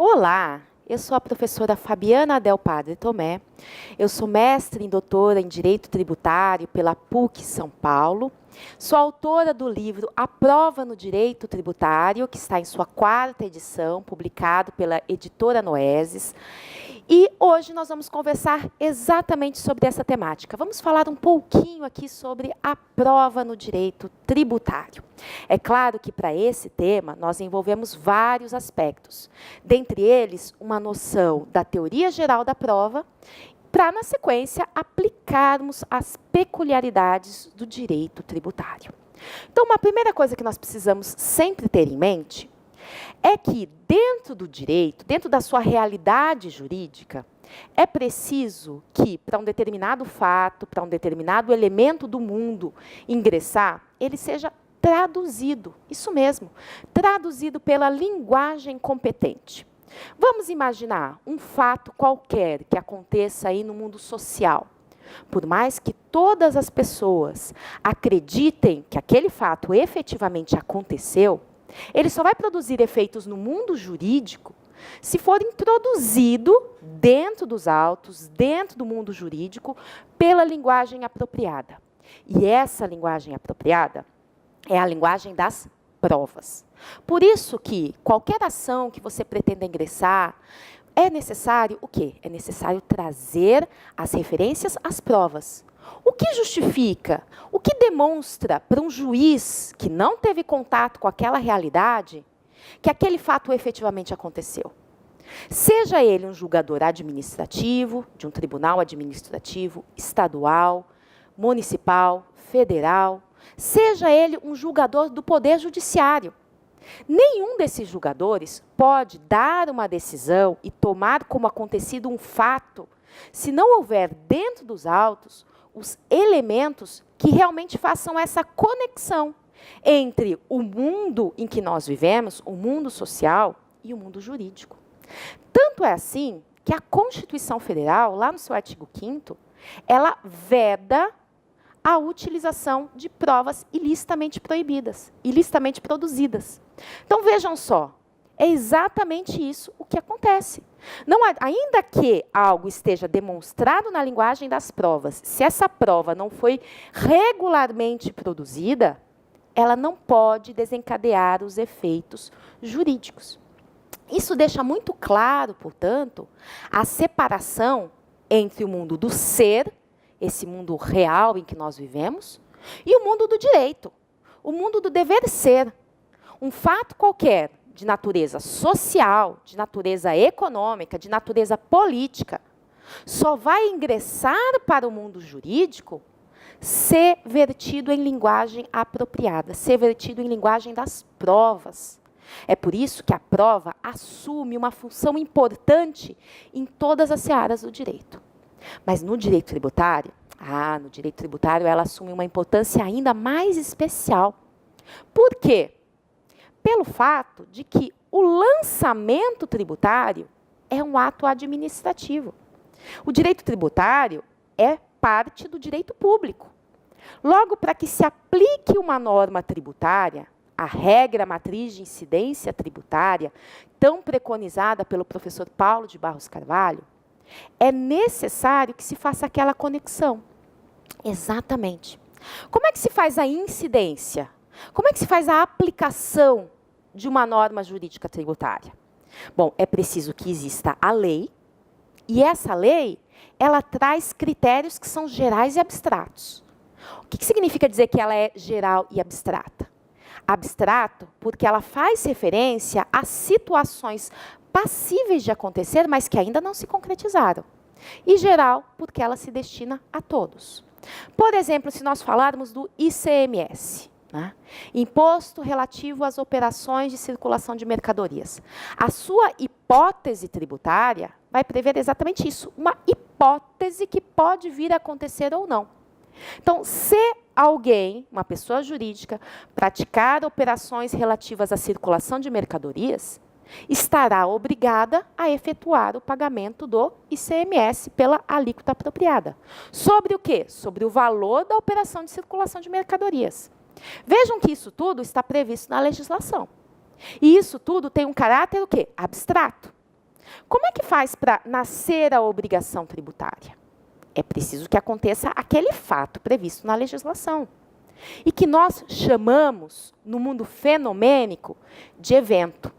Olá, eu sou a professora Fabiana Del Padre Tomé. Eu sou mestre e doutora em Direito Tributário pela PUC São Paulo. Sou autora do livro A Prova no Direito Tributário, que está em sua 4ª edição, publicado pela editora Noeses. E hoje nós vamos conversar exatamente sobre essa temática. Vamos falar um pouquinho aqui sobre a prova no direito tributário. É claro que para esse tema nós envolvemos vários aspectos, dentre eles uma noção da teoria geral da prova, para, na sequência, aplicarmos as peculiaridades do direito tributário. Então, uma primeira coisa que nós precisamos sempre ter em mente é que, dentro do direito, dentro da sua realidade jurídica, é preciso que, para um determinado fato, para um determinado elemento do mundo ingressar, ele seja traduzido, isso mesmo, traduzido pela linguagem competente. Vamos imaginar um fato qualquer que aconteça aí no mundo social. Por mais que todas as pessoas acreditem que aquele fato efetivamente aconteceu, ele só vai produzir efeitos no mundo jurídico se for introduzido dentro dos autos, dentro do mundo jurídico, pela linguagem apropriada. E essa linguagem apropriada é a linguagem das provas. Por isso que qualquer ação que você pretenda ingressar, é necessário o quê? É necessário trazer as referências às provas. O que justifica, o que demonstra para um juiz que não teve contato com aquela realidade, que aquele fato efetivamente aconteceu? Seja ele um julgador administrativo, de um tribunal administrativo, estadual, municipal, federal, seja ele um julgador do Poder Judiciário. Nenhum desses julgadores pode dar uma decisão e tomar como acontecido um fato se não houver dentro dos autos os elementos que realmente façam essa conexão entre o mundo em que nós vivemos, o mundo social e o mundo jurídico. Tanto é assim que a Constituição Federal, lá no seu artigo 5º, ela veda a utilização de provas ilicitamente proibidas, ilicitamente produzidas. Então, vejam só, é exatamente isso o que acontece. Não, ainda que algo esteja demonstrado na linguagem das provas, se essa prova não foi regularmente produzida, ela não pode desencadear os efeitos jurídicos. Isso deixa muito claro, portanto, a separação entre o mundo do ser, esse mundo real em que nós vivemos, e o mundo do direito, o mundo do dever ser. Um fato qualquer de natureza social, de natureza econômica, de natureza política, só vai ingressar para o mundo jurídico se vertido em linguagem apropriada, se vertido em linguagem das provas. É por isso que a prova assume uma função importante em todas as searas do direito. Mas no direito tributário, ela assume uma importância ainda mais especial. Por quê? Pelo fato de que o lançamento tributário é um ato administrativo. O direito tributário é parte do direito público. Logo, para que se aplique uma norma tributária, a regra matriz de incidência tributária, tão preconizada pelo professor Paulo de Barros Carvalho, é necessário que se faça aquela conexão. Exatamente. Como é que se faz a incidência? Como é que se faz a aplicação de uma norma jurídica tributária? Bom, é preciso que exista a lei, e essa lei, ela traz critérios que são gerais e abstratos. O que significa dizer que ela é geral e abstrata? Abstrato porque ela faz referência a situações passíveis de acontecer, mas que ainda não se concretizaram. E geral, porque ela se destina a todos. Por exemplo, se nós falarmos do ICMS, né? Imposto relativo às operações de circulação de mercadorias. A sua hipótese tributária vai prever exatamente isso, uma hipótese que pode vir a acontecer ou não. Então, se alguém, uma pessoa jurídica, praticar operações relativas à circulação de mercadorias, estará obrigada a efetuar o pagamento do ICMS pela alíquota apropriada. Sobre o quê? Sobre o valor da operação de circulação de mercadorias. Vejam que isso tudo está previsto na legislação. E isso tudo tem um caráter o quê? Abstrato. Como é que faz para nascer a obrigação tributária? É preciso que aconteça aquele fato previsto na legislação. E que nós chamamos, no mundo fenomênico, de evento.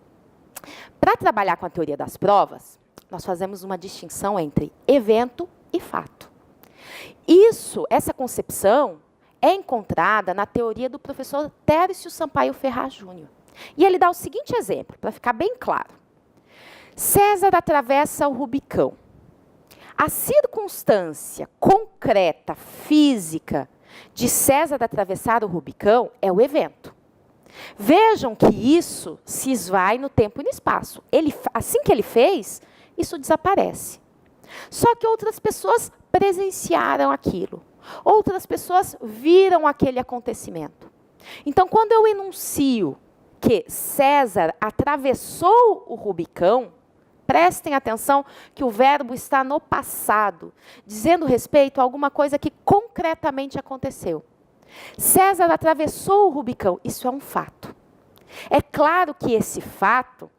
Para trabalhar com a teoria das provas, nós fazemos uma distinção entre evento e fato. Essa concepção é encontrada na teoria do professor Tércio Sampaio Ferraz Júnior. E ele dá o seguinte exemplo, para ficar bem claro. César atravessa o Rubicão. A circunstância concreta, física, de César atravessar o Rubicão é o evento. Vejam que isso se esvai no tempo e no espaço. Assim que ele fez, isso desaparece. Só que outras pessoas presenciaram aquilo. Outras pessoas viram aquele acontecimento. Então, quando eu enuncio que César atravessou o Rubicão, prestem atenção que o verbo está no passado, dizendo respeito a alguma coisa que concretamente aconteceu. César atravessou o Rubicão, isso é um fato. É claro que esse fato,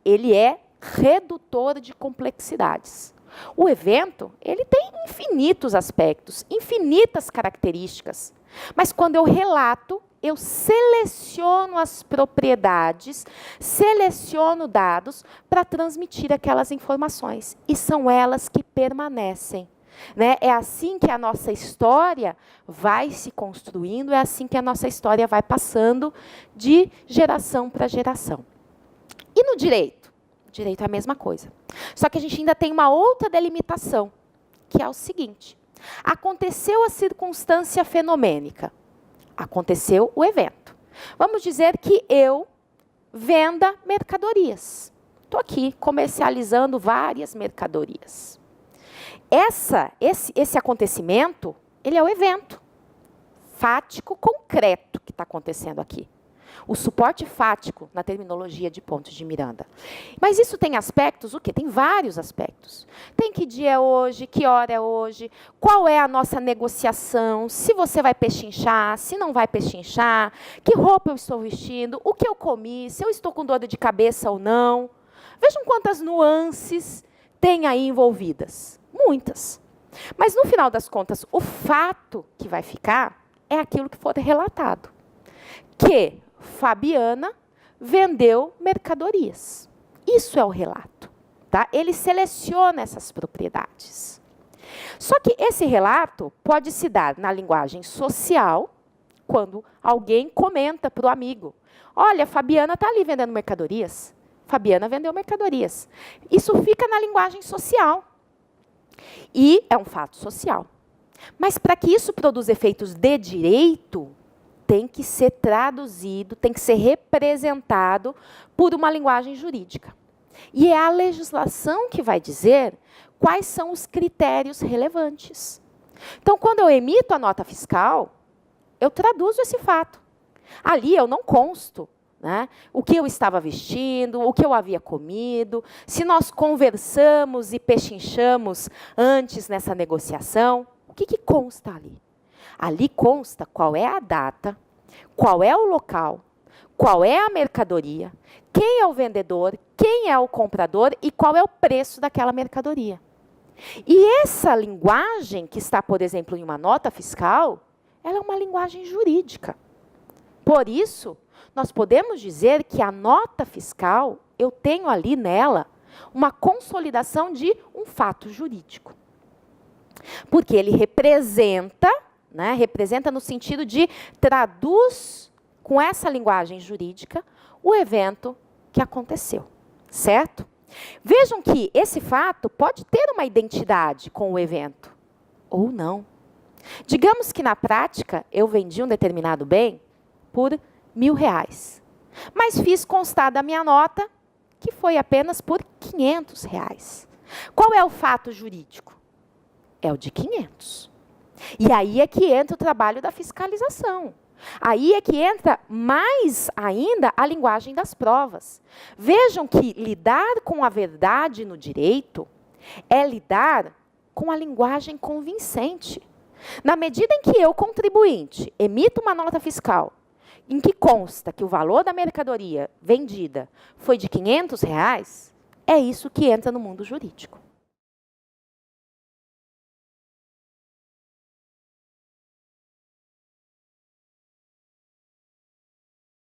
ele é redutor de complexidades. O evento, ele tem infinitos aspectos, infinitas características. Mas quando eu relato, eu seleciono as propriedades, seleciono dados para transmitir aquelas informações. E são elas que permanecem. Né? É assim que a nossa história vai se construindo, é assim que a nossa história vai passando de geração para geração. E no direito? O direito é a mesma coisa. Só que a gente ainda tem uma outra delimitação, que é o seguinte. Aconteceu a circunstância fenomênica. Aconteceu o evento. Vamos dizer que eu venda mercadorias. Estou aqui comercializando várias mercadorias. Esse acontecimento, ele é o evento fático concreto que está acontecendo aqui. O suporte fático na terminologia de Pontes de Miranda. Mas isso tem aspectos, o quê? Tem vários aspectos. Tem que dia é hoje, que hora é hoje, qual é a nossa negociação, se você vai pechinchar, se não vai pechinchar, que roupa eu estou vestindo, o que eu comi, se eu estou com dor de cabeça ou não. Vejam quantas nuances tem aí envolvidas. Muitas. Mas, no final das contas, o fato que vai ficar é aquilo que for relatado. Que Fabiana vendeu mercadorias. Isso é o relato. Tá? Ele seleciona essas propriedades. Só que esse relato pode se dar na linguagem social, quando alguém comenta para o amigo. Olha, Fabiana está ali vendendo mercadorias. Fabiana vendeu mercadorias. Isso fica na linguagem social. E é um fato social. Mas para que isso produza efeitos de direito, tem que ser traduzido, tem que ser representado por uma linguagem jurídica. E é a legislação que vai dizer quais são os critérios relevantes. Então, quando eu emito a nota fiscal, eu traduzo esse fato. Ali eu não consto, né, o que eu estava vestindo, o que eu havia comido, se nós conversamos e pechinchamos antes nessa negociação. O que consta ali? Ali consta qual é a data, qual é o local, qual é a mercadoria, quem é o vendedor, quem é o comprador e qual é o preço daquela mercadoria. E essa linguagem que está, por exemplo, em uma nota fiscal, ela é uma linguagem jurídica. Por isso, nós podemos dizer que a nota fiscal, eu tenho ali nela uma consolidação de um fato jurídico. Porque ele representa, né, representa no sentido de traduz com essa linguagem jurídica o evento que aconteceu, certo? Vejam que esse fato pode ter uma identidade com o evento, ou não. Digamos que na prática eu vendi um determinado bem por R$1.000, mas fiz constar da minha nota que foi apenas por R$500. Qual é o fato jurídico? É o de 500. E aí é que entra o trabalho da fiscalização. Aí é que entra mais ainda a linguagem das provas. Vejam que lidar com a verdade no direito é lidar com a linguagem convincente. Na medida em que eu, contribuinte, emito uma nota fiscal em que consta que o valor da mercadoria vendida foi de R$500, É isso que entra no mundo jurídico.